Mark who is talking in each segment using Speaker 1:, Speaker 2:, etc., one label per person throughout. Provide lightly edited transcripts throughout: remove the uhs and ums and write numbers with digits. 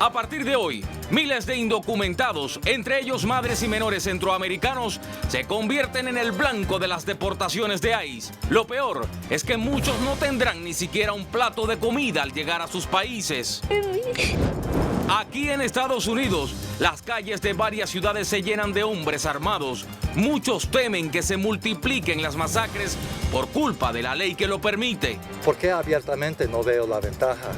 Speaker 1: A partir de hoy, miles de indocumentados, entre ellos madres y menores centroamericanos, se convierten en el blanco de las deportaciones de ICE. Lo peor es que muchos no tendrán ni siquiera un plato de comida al llegar a sus países. Aquí en Estados Unidos, las calles de varias ciudades se llenan de hombres armados. Muchos temen que se multipliquen las masacres por culpa de la ley que lo permite.
Speaker 2: Porque abiertamente no veo la ventaja.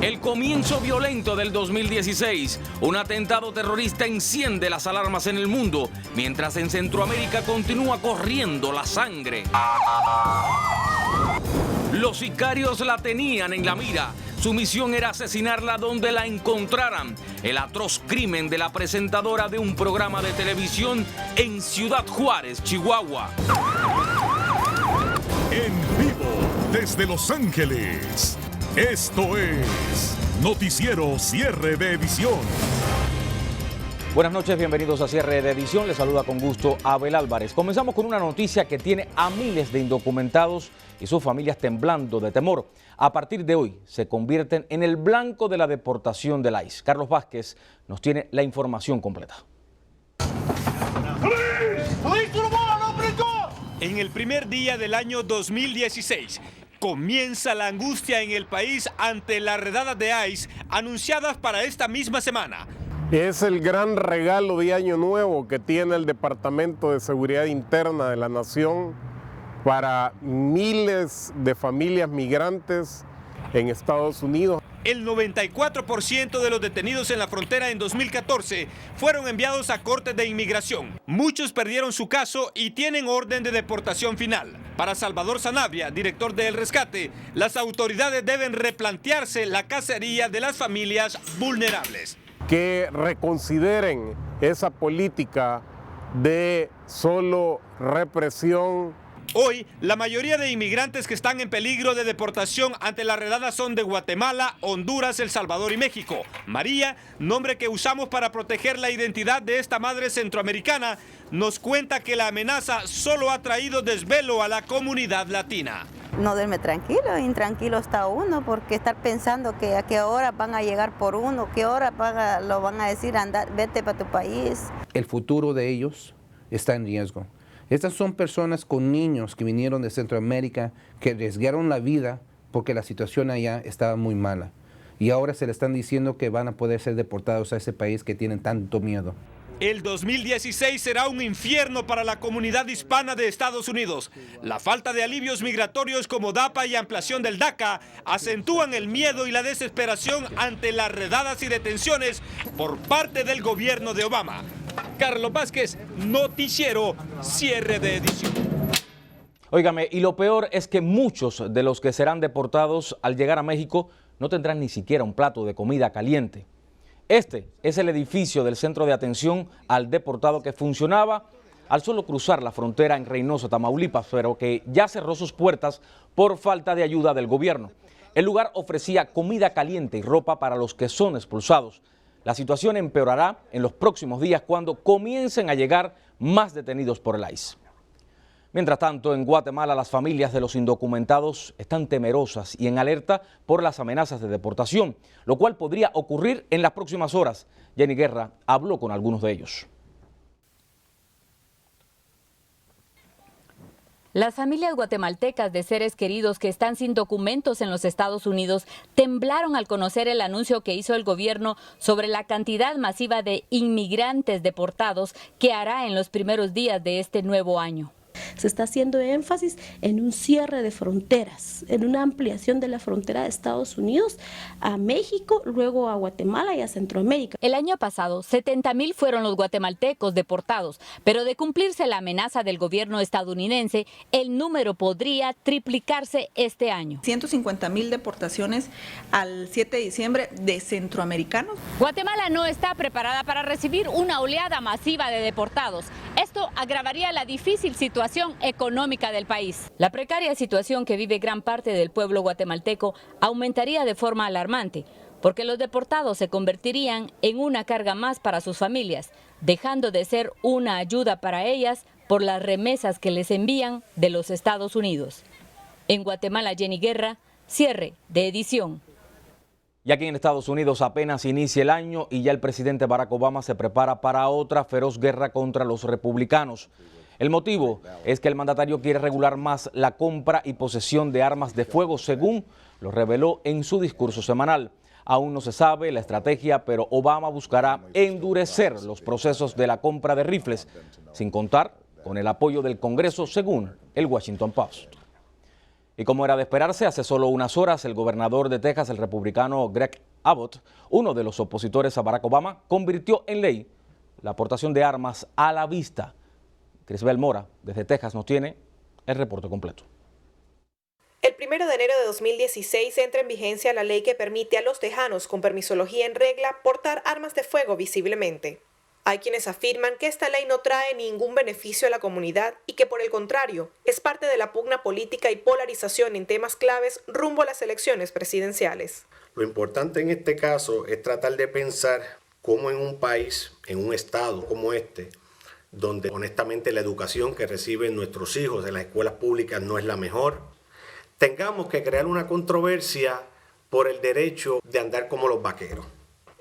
Speaker 1: El comienzo violento del 2016, un atentado terrorista enciende las alarmas en el mundo, mientras en Centroamérica continúa corriendo la sangre. Los sicarios la tenían en la mira. Su misión era asesinarla donde la encontraran. El atroz crimen de la presentadora de un programa de televisión en Ciudad Juárez, Chihuahua.
Speaker 3: En vivo desde Los Ángeles. Esto es Noticiero Cierre de Edición.
Speaker 4: Buenas noches, bienvenidos a Cierre de Edición. Les saluda con gusto Abel Álvarez. Comenzamos con una noticia que tiene a miles de indocumentados y sus familias temblando de temor. A partir de hoy se convierten en el blanco de la deportación del ICE. Carlos Vázquez nos tiene la información completa.
Speaker 5: En el primer día del año 2016, comienza la angustia en el país ante las redadas de ICE anunciadas para esta misma semana.
Speaker 6: Es el gran regalo de Año Nuevo que tiene el Departamento de Seguridad Interna de la Nación para miles de familias migrantes en Estados Unidos.
Speaker 5: El 94% de los detenidos en la frontera en 2014 fueron enviados a cortes de inmigración. Muchos perdieron su caso y tienen orden de deportación final. Para Salvador Sanabria, director de El Rescate, las autoridades deben replantearse la cacería de las familias vulnerables.
Speaker 6: Que reconsideren esa política de solo represión.
Speaker 5: Hoy, la mayoría de inmigrantes que están en peligro de deportación ante la redada son de Guatemala, Honduras, El Salvador y México. María, nombre que usamos para proteger la identidad de esta madre centroamericana, nos cuenta que la amenaza solo ha traído desvelo a la comunidad latina.
Speaker 7: No duerme tranquilo, intranquilo está uno, porque estar pensando que a qué hora van a llegar por uno, qué hora lo van a decir, anda, vete para tu país.
Speaker 8: El futuro de ellos está en riesgo. Estas son personas con niños que vinieron de Centroamérica, que arriesgaron la vida porque la situación allá estaba muy mala. Y ahora se le están diciendo que van a poder ser deportados a ese país que tienen tanto miedo.
Speaker 5: El 2016 será un infierno para la comunidad hispana de Estados Unidos. La falta de alivios migratorios como DAPA y ampliación del DACA acentúan el miedo y la desesperación ante las redadas y detenciones por parte del gobierno de Obama. Carlos Vázquez, Noticiero Cierre de Edición.
Speaker 4: Óigame, y lo peor es que muchos de los que serán deportados al llegar a México no tendrán ni siquiera un plato de comida caliente. Este es el edificio del centro de atención al deportado que funcionaba al solo cruzar la frontera en Reynosa, Tamaulipas, pero que ya cerró sus puertas por falta de ayuda del gobierno. El lugar ofrecía comida caliente y ropa para los que son expulsados. La situación empeorará en los próximos días cuando comiencen a llegar más detenidos por el ICE. Mientras tanto, en Guatemala las familias de los indocumentados están temerosas y en alerta por las amenazas de deportación, lo cual podría ocurrir en las próximas horas. Jenny Guerra habló con algunos de ellos.
Speaker 9: Las familias guatemaltecas de seres queridos que están sin documentos en los Estados Unidos temblaron al conocer el anuncio que hizo el gobierno sobre la cantidad masiva de inmigrantes deportados que hará en los primeros días de este nuevo año.
Speaker 10: Se está haciendo énfasis en un cierre de fronteras, en una ampliación de la frontera de Estados Unidos a México, luego a Guatemala y a Centroamérica.
Speaker 9: El año pasado, 70,000 fueron los guatemaltecos deportados, pero de cumplirse la amenaza del gobierno estadounidense, el número podría triplicarse este año.
Speaker 11: 150,000 deportaciones al 7 de diciembre de centroamericanos.
Speaker 9: Guatemala no está preparada para recibir una oleada masiva de deportados. Esto agravaría la difícil situación económica del país. La precaria situación que vive gran parte del pueblo guatemalteco aumentaría de forma alarmante, porque los deportados se convertirían en una carga más para sus familias, dejando de ser una ayuda para ellas por las remesas que les envían de los Estados Unidos. En Guatemala, Jenny Guerra, Cierre de Edición.
Speaker 4: Y aquí en Estados Unidos apenas inicia el año y ya el presidente Barack Obama se prepara para otra feroz guerra contra los republicanos. El motivo es que el mandatario quiere regular más la compra y posesión de armas de fuego, según lo reveló en su discurso semanal. Aún no se sabe la estrategia, pero Obama buscará endurecer los procesos de la compra de rifles, sin contar con el apoyo del Congreso, según el Washington Post. Y como era de esperarse, hace solo unas horas el gobernador de Texas, el republicano Greg Abbott, uno de los opositores a Barack Obama, convirtió en ley la aportación de armas a la vista. Crisbel Mora, desde Texas, nos tiene el reporte completo.
Speaker 12: El 1 de enero de 2016 entra en vigencia la ley que permite a los tejanos con permisología en regla portar armas de fuego visiblemente. Hay quienes afirman que esta ley no trae ningún beneficio a la comunidad y que por el contrario es parte de la pugna política y polarización en temas claves rumbo a las elecciones presidenciales.
Speaker 13: Lo importante en este caso es tratar de pensar cómo en un país, en un estado como este, donde honestamente la educación que reciben nuestros hijos en las escuelas públicas no es la mejor, tengamos que crear una controversia por el derecho de andar como los vaqueros.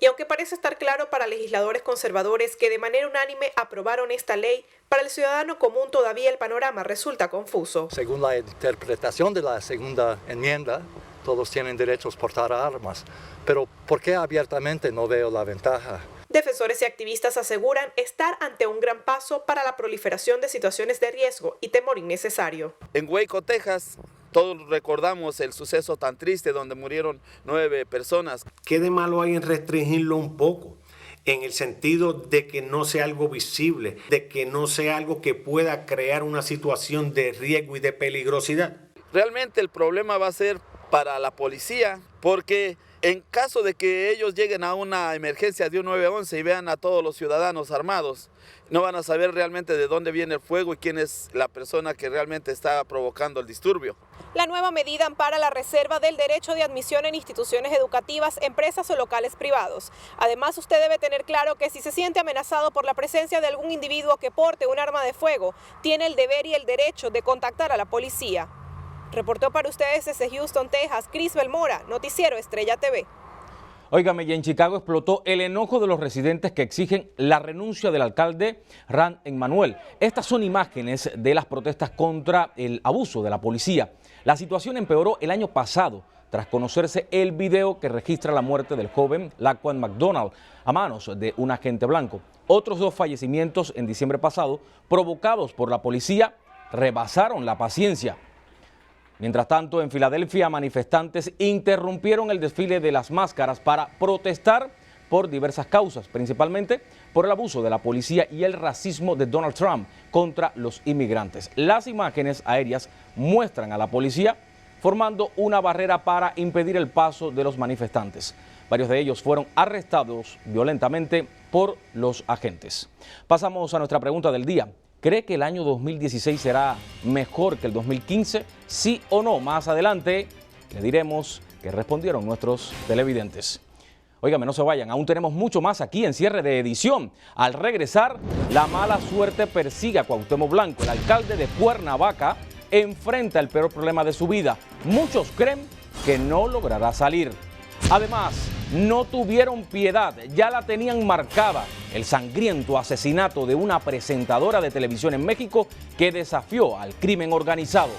Speaker 12: Y aunque parece estar claro para legisladores conservadores que de manera unánime aprobaron esta ley, para el ciudadano común todavía el panorama resulta confuso.
Speaker 2: Según la interpretación de la segunda enmienda, todos tienen derechos a portar armas, pero ¿por qué abiertamente no veo la ventaja?
Speaker 12: Defensores y activistas aseguran estar ante un gran paso para la proliferación de situaciones de riesgo y temor innecesario.
Speaker 14: En Waco, Texas, todos recordamos el suceso tan triste donde murieron 9 personas.
Speaker 13: ¿Qué de malo hay en restringirlo un poco? En el sentido de que no sea algo visible, de que no sea algo que pueda crear una situación de riesgo y de peligrosidad.
Speaker 14: Realmente el problema va a ser para la policía, porque en caso de que ellos lleguen a una emergencia de un 911 y vean a todos los ciudadanos armados, no van a saber realmente de dónde viene el fuego y quién es la persona que realmente está provocando el disturbio.
Speaker 12: La nueva medida ampara la reserva del derecho de admisión en instituciones educativas, empresas o locales privados. Además, usted debe tener claro que si se siente amenazado por la presencia de algún individuo que porte un arma de fuego, tiene el deber y el derecho de contactar a la policía. Reportó para ustedes desde Houston, Texas, Crisbel Mora, Noticiero Estrella TV.
Speaker 4: Óigame, y en Chicago explotó el enojo de los residentes que exigen la renuncia del alcalde Rahm Emanuel. Estas son imágenes de las protestas contra el abuso de la policía. La situación empeoró el año pasado tras conocerse el video que registra la muerte del joven Laquan McDonald a manos de un agente blanco. Otros 2 fallecimientos en diciembre pasado, provocados por la policía, rebasaron la paciencia. Mientras tanto, en Filadelfia, manifestantes interrumpieron el desfile de las máscaras para protestar por diversas causas, principalmente por el abuso de la policía y el racismo de Donald Trump contra los inmigrantes. Las imágenes aéreas muestran a la policía formando una barrera para impedir el paso de los manifestantes. Varios de ellos fueron arrestados violentamente por los agentes. Pasamos a nuestra pregunta del día. ¿Cree que el año 2016 será mejor que el 2015? ¿Sí o no? Más adelante le diremos qué respondieron nuestros televidentes. Óigame, no se vayan, aún tenemos mucho más aquí en Cierre de Edición. Al regresar, la mala suerte persigue a Cuauhtémoc Blanco. El alcalde de Cuernavaca enfrenta el peor problema de su vida. Muchos creen que no logrará salir. Además, no tuvieron piedad, ya la tenían marcada. El sangriento asesinato de una presentadora de televisión en México que desafió al crimen organizado.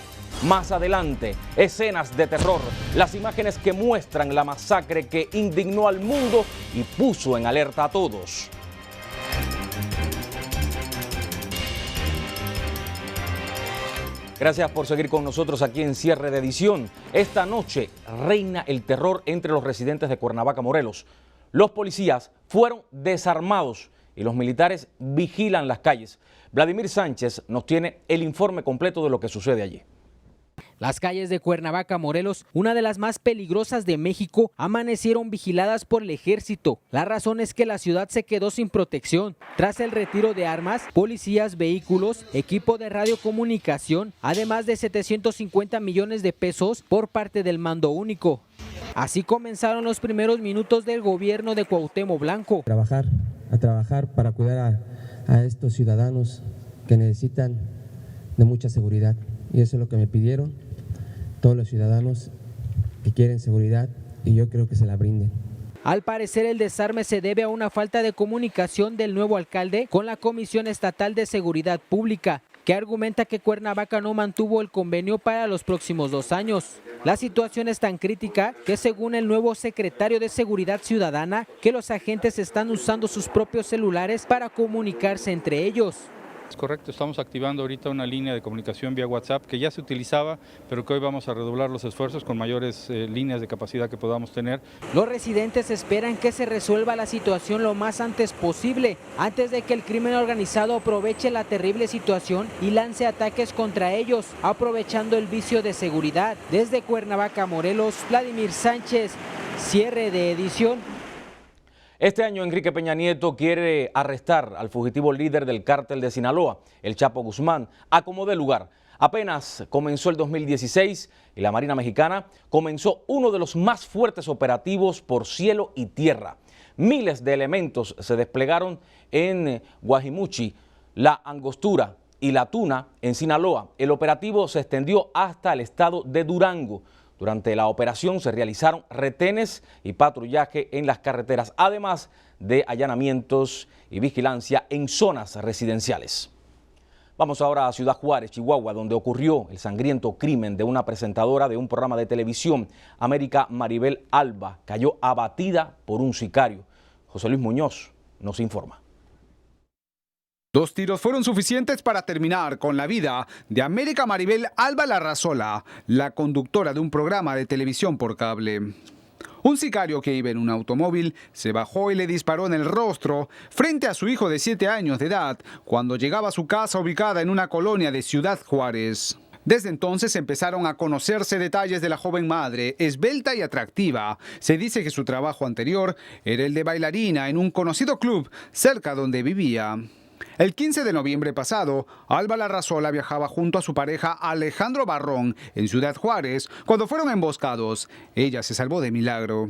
Speaker 4: Más adelante, escenas de terror, las imágenes que muestran la masacre que indignó al mundo y puso en alerta a todos. Gracias por seguir con nosotros aquí en Cierre de Edición. Esta noche reina el terror entre los residentes de Cuernavaca, Morelos. Los policías fueron desarmados y los militares vigilan las calles. Vladimir Sánchez nos tiene el informe completo de lo que sucede allí.
Speaker 15: Las calles de Cuernavaca, Morelos, una de las más peligrosas de México, amanecieron vigiladas por el ejército. La razón es que la ciudad se quedó sin protección. Tras el retiro de armas, policías, vehículos, equipo de radiocomunicación, además de 750 millones de pesos por parte del mando único. Así comenzaron los primeros minutos del gobierno de Cuauhtémoc Blanco.
Speaker 16: A trabajar para cuidar a estos ciudadanos que necesitan de mucha seguridad. Y eso es lo que me pidieron todos los ciudadanos que quieren seguridad y yo creo que se la brinden.
Speaker 15: Al parecer, el desarme se debe a una falta de comunicación del nuevo alcalde con la Comisión Estatal de Seguridad Pública, que argumenta que Cuernavaca no mantuvo el convenio para los próximos 2 años. La situación es tan crítica que, según el nuevo secretario de Seguridad Ciudadana, que los agentes están usando sus propios celulares para comunicarse entre ellos.
Speaker 17: Es correcto, estamos activando ahorita una línea de comunicación vía WhatsApp que ya se utilizaba, pero que hoy vamos a redoblar los esfuerzos con mayores líneas de capacidad que podamos tener.
Speaker 15: Los residentes esperan que se resuelva la situación lo más antes posible, antes de que el crimen organizado aproveche la terrible situación y lance ataques contra ellos, aprovechando el vicio de seguridad. Desde Cuernavaca, Morelos, Vladimir Sánchez, cierre de edición.
Speaker 4: Este año Enrique Peña Nieto quiere arrestar al fugitivo líder del cártel de Sinaloa, el Chapo Guzmán, a como dé lugar. Apenas comenzó el 2016 y la Marina Mexicana comenzó uno de los más fuertes operativos por cielo y tierra. Miles de elementos se desplegaron en Guajimuchi, La Angostura y La Tuna en Sinaloa. El operativo se extendió hasta el estado de Durango. Durante la operación se realizaron retenes y patrullaje en las carreteras, además de allanamientos y vigilancia en zonas residenciales. Vamos ahora a Ciudad Juárez, Chihuahua, donde ocurrió el sangriento crimen de una presentadora de un programa de televisión. América Maribel Alba cayó abatida por un sicario. José Luis Muñoz nos informa.
Speaker 18: 2 tiros fueron suficientes para terminar con la vida de América Maribel Alba Larrazola, la conductora de un programa de televisión por cable. Un sicario que iba en un automóvil se bajó y le disparó en el rostro frente a su hijo de 7 años de edad cuando llegaba a su casa ubicada en una colonia de Ciudad Juárez. Desde entonces empezaron a conocerse detalles de la joven madre, esbelta y atractiva. Se dice que su trabajo anterior era el de bailarina en un conocido club cerca donde vivía. El 15 de noviembre pasado, Alba Larrazola viajaba junto a su pareja Alejandro Barrón en Ciudad Juárez cuando fueron emboscados. Ella se salvó de milagro.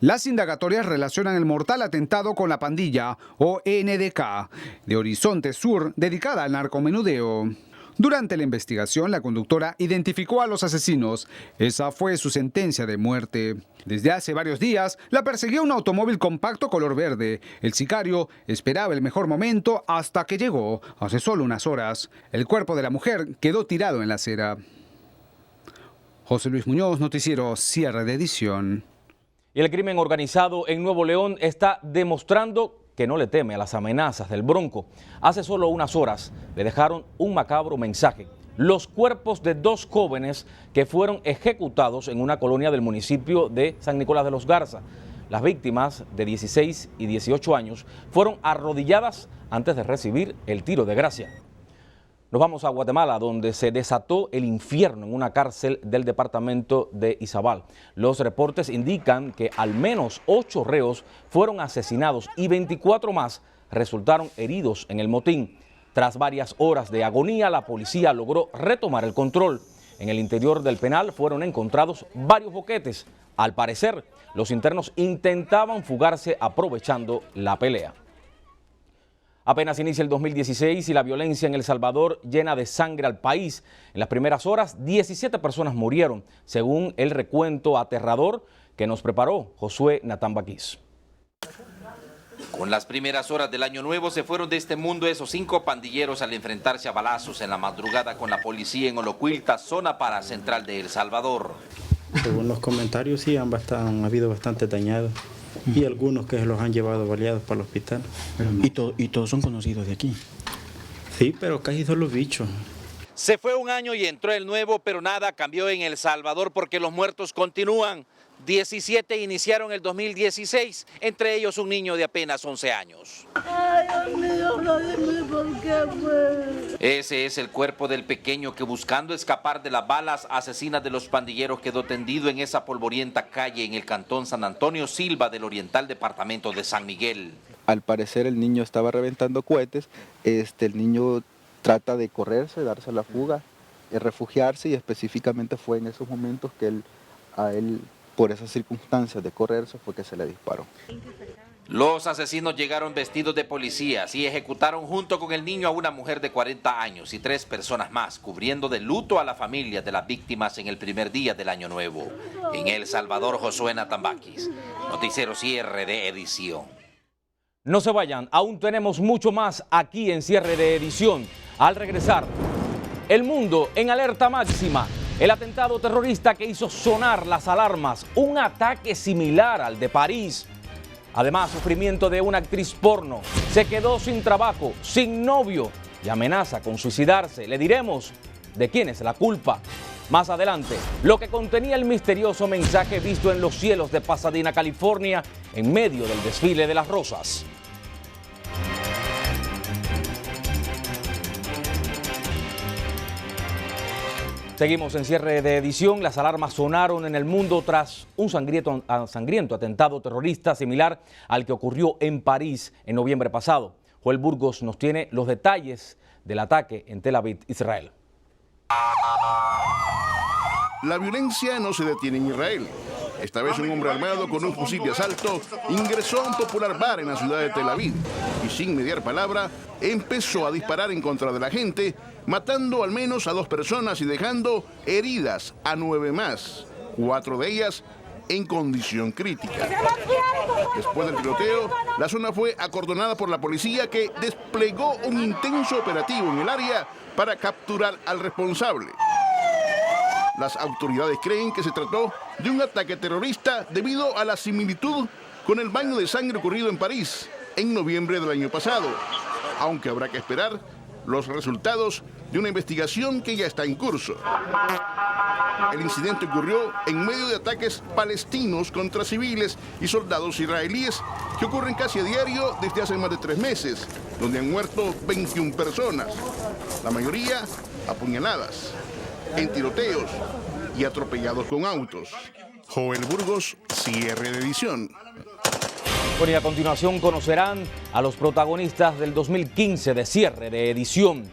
Speaker 18: Las indagatorias relacionan el mortal atentado con la pandilla ONDK de Horizonte Sur dedicada al narcomenudeo. Durante la investigación, la conductora identificó a los asesinos. Esa fue su sentencia de muerte. Desde hace varios días, la perseguía un automóvil compacto color verde. El sicario esperaba el mejor momento hasta que llegó, hace solo unas horas. El cuerpo de la mujer quedó tirado en la acera. José Luis Muñoz, noticiero cierre de edición.
Speaker 4: Y el crimen organizado en Nuevo León está demostrando que no le teme a las amenazas del Bronco. Hace solo unas horas le dejaron un macabro mensaje: los cuerpos de 2 jóvenes que fueron ejecutados en una colonia del municipio de San Nicolás de los Garza. Las víctimas, de 16 y 18 años, fueron arrodilladas antes de recibir el tiro de gracia. Nos vamos a Guatemala, donde se desató el infierno en una cárcel del departamento de Izabal. Los reportes indican que al menos 8 reos fueron asesinados y 24 más resultaron heridos en el motín. Tras varias horas de agonía, la policía logró retomar el control. En el interior del penal fueron encontrados varios boquetes. Al parecer, los internos intentaban fugarse aprovechando la pelea. Apenas inicia el 2016 y la violencia en El Salvador llena de sangre al país. En las primeras horas, 17 personas murieron, según el recuento aterrador que nos preparó Josué Natán Baquiz.
Speaker 19: Con las primeras horas del año nuevo se fueron de este mundo esos 5 pandilleros al enfrentarse a balazos en la madrugada con la policía en Olocuilta, zona paracentral de El Salvador.
Speaker 20: Según los comentarios, sí, ha habido bastante dañados. Y algunos que se los han llevado baleados para el hospital.
Speaker 21: ¿Y todos son conocidos de aquí?
Speaker 20: Sí, pero casi son los bichos.
Speaker 19: Se fue un año y entró el nuevo, pero nada cambió en El Salvador porque los muertos continúan. 17 iniciaron el 2016, entre ellos un niño de apenas 11 años.
Speaker 22: Ay, Dios mío, no dime por qué fue.
Speaker 19: Ese es el cuerpo del pequeño que, buscando escapar de las balas asesinas de los pandilleros, quedó tendido en esa polvorienta calle en el cantón San Antonio Silva del oriental departamento de San Miguel.
Speaker 23: Al parecer el niño estaba reventando cohetes, el niño trata de correrse, darse la fuga, refugiarse, y específicamente fue en esos momentos que a él, por esas circunstancias de correrse, fue que se le disparó.
Speaker 19: Los asesinos llegaron vestidos de policías y ejecutaron junto con el niño a una mujer de 40 años y 3 personas más, cubriendo de luto a la familia de las víctimas en el primer día del Año Nuevo. En El Salvador, Josué Natambakis, Noticiero Cierre de Edición.
Speaker 4: No se vayan, aún tenemos mucho más aquí en Cierre de Edición. Al regresar, el mundo en alerta máxima. El atentado terrorista que hizo sonar las alarmas, un ataque similar al de París. Además, sufrimiento de una actriz porno. Se quedó sin trabajo, sin novio y amenaza con suicidarse. Le diremos de quién es la culpa. Más adelante, lo que contenía el misterioso mensaje visto en los cielos de Pasadena, California, en medio del desfile de las rosas. Seguimos en Cierre de Edición. Las alarmas sonaron en el mundo tras un sangriento atentado terrorista similar al que ocurrió en París en noviembre pasado. Joel Burgos nos tiene los detalles del ataque en Tel Aviv, Israel.
Speaker 1: La violencia no se detiene en Israel. Esta vez un hombre armado con un fusil de asalto ingresó a un popular bar en la ciudad de Tel Aviv y sin mediar palabra empezó a disparar en contra de la gente, matando al menos a 2 personas y dejando heridas a 9 más, 4 de ellas en condición crítica. Después del tiroteo, la zona fue acordonada por la policía que desplegó un intenso operativo en el área para capturar al responsable. Las autoridades creen que se trató de un ataque terrorista debido a la similitud con el baño de sangre ocurrido en París en noviembre del año pasado, aunque habrá que esperar los resultados de una investigación que ya está en curso. El incidente ocurrió en medio de ataques palestinos contra civiles y soldados israelíes que ocurren casi a diario desde hace más de 3 meses, donde han muerto 21 personas, la mayoría apuñaladas, en tiroteos y atropellados con autos. Joel Burgos, Cierre de Edición.
Speaker 4: Bueno, y a continuación conocerán a los protagonistas del 2015 de Cierre de Edición.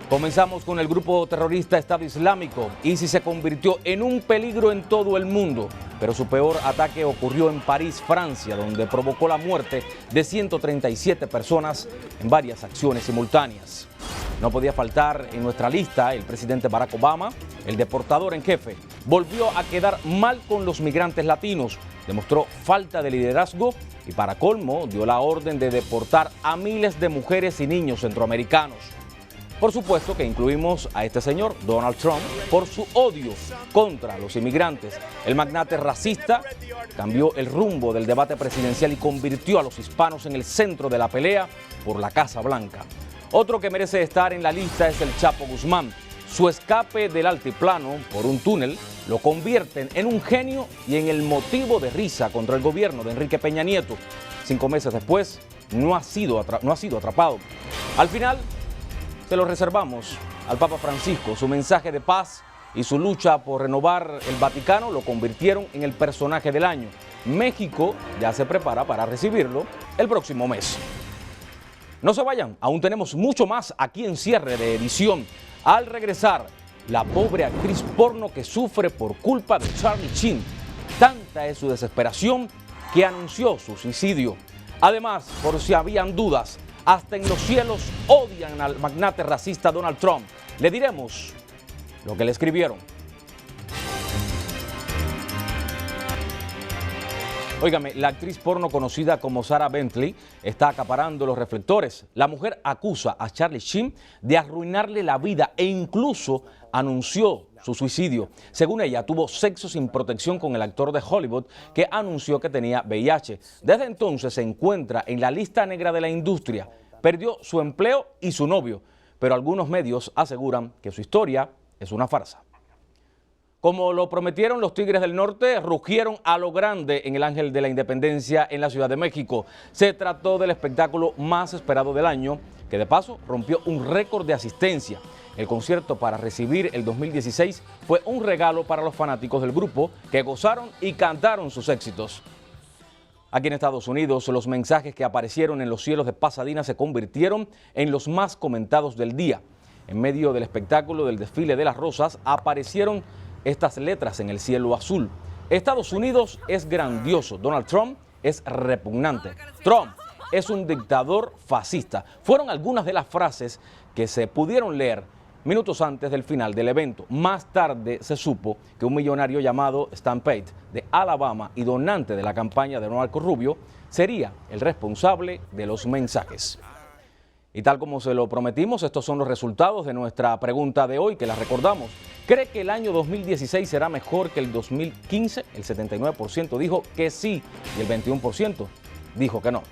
Speaker 4: Comenzamos con el grupo terrorista Estado Islámico. ISIS se convirtió en un peligro en todo el mundo, pero su peor ataque ocurrió en París, Francia, donde provocó la muerte de 137 personas en varias acciones simultáneas. No podía faltar en nuestra lista el presidente Barack Obama, el deportador en jefe. Volvió a quedar mal con los migrantes latinos, demostró falta de liderazgo y para colmo dio la orden de deportar a miles de mujeres y niños centroamericanos. Por supuesto que incluimos a este señor, Donald Trump, por su odio contra los inmigrantes. El magnate racista cambió el rumbo del debate presidencial y convirtió a los hispanos en el centro de la pelea por la Casa Blanca. Otro que merece estar en la lista es el Chapo Guzmán. Su escape del altiplano por un túnel lo convierten en un genio y en el motivo de risa contra el gobierno de Enrique Peña Nieto. 5 meses después, no ha sido atrapado. Al final, se lo reservamos al Papa Francisco. Su mensaje de paz y su lucha por renovar el Vaticano lo convirtieron en el personaje del año. México ya se prepara para recibirlo el próximo mes. No se vayan, aún tenemos mucho más aquí en Cierre de Edición. Al regresar, la pobre actriz porno que sufre por culpa de Charlie Sheen. Tanta es su desesperación que anunció su suicidio. Además, por si habían dudas, hasta en los cielos odian al magnate racista Donald Trump. Le diremos lo que le escribieron. Óigame, la actriz porno conocida como Sarah Bentley está acaparando los reflectores. La mujer acusa a Charlie Sheen de arruinarle la vida e incluso anunció su suicidio. Según ella, tuvo sexo sin protección con el actor de Hollywood que anunció que tenía VIH. Desde entonces se encuentra en la lista negra de la industria. Perdió su empleo y su novio, pero algunos medios aseguran que su historia es una farsa. Como lo prometieron, los Tigres del Norte rugieron a lo grande en el Ángel de la Independencia en la Ciudad de México. Se trató del espectáculo más esperado del año, que de paso rompió un récord de asistencia. El concierto para recibir el 2016 fue un regalo para los fanáticos del grupo que gozaron y cantaron sus éxitos. Aquí en Estados Unidos, los mensajes que aparecieron en los cielos de Pasadena se convirtieron en los más comentados del día. En medio del espectáculo del desfile de las rosas aparecieron estas letras en el cielo azul. Estados Unidos es grandioso. Donald Trump es repugnante. Trump es un dictador fascista. Fueron algunas de las frases que se pudieron leer minutos antes del final del evento. Más tarde se supo que un millonario llamado Stan Pate de Alabama y donante de la campaña de Marco Rubio sería el responsable de los mensajes. Y tal como se lo prometimos, estos son los resultados de nuestra pregunta de hoy, que la recordamos. ¿Cree que el año 2016 será mejor que el 2015? El 79% dijo que sí y el 21% dijo que no.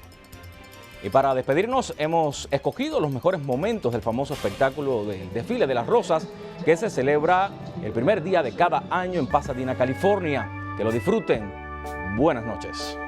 Speaker 4: Y para despedirnos hemos escogido los mejores momentos del famoso espectáculo del Desfile de las Rosas, que se celebra el primer día de cada año en Pasadena, California. Que lo disfruten. Buenas noches.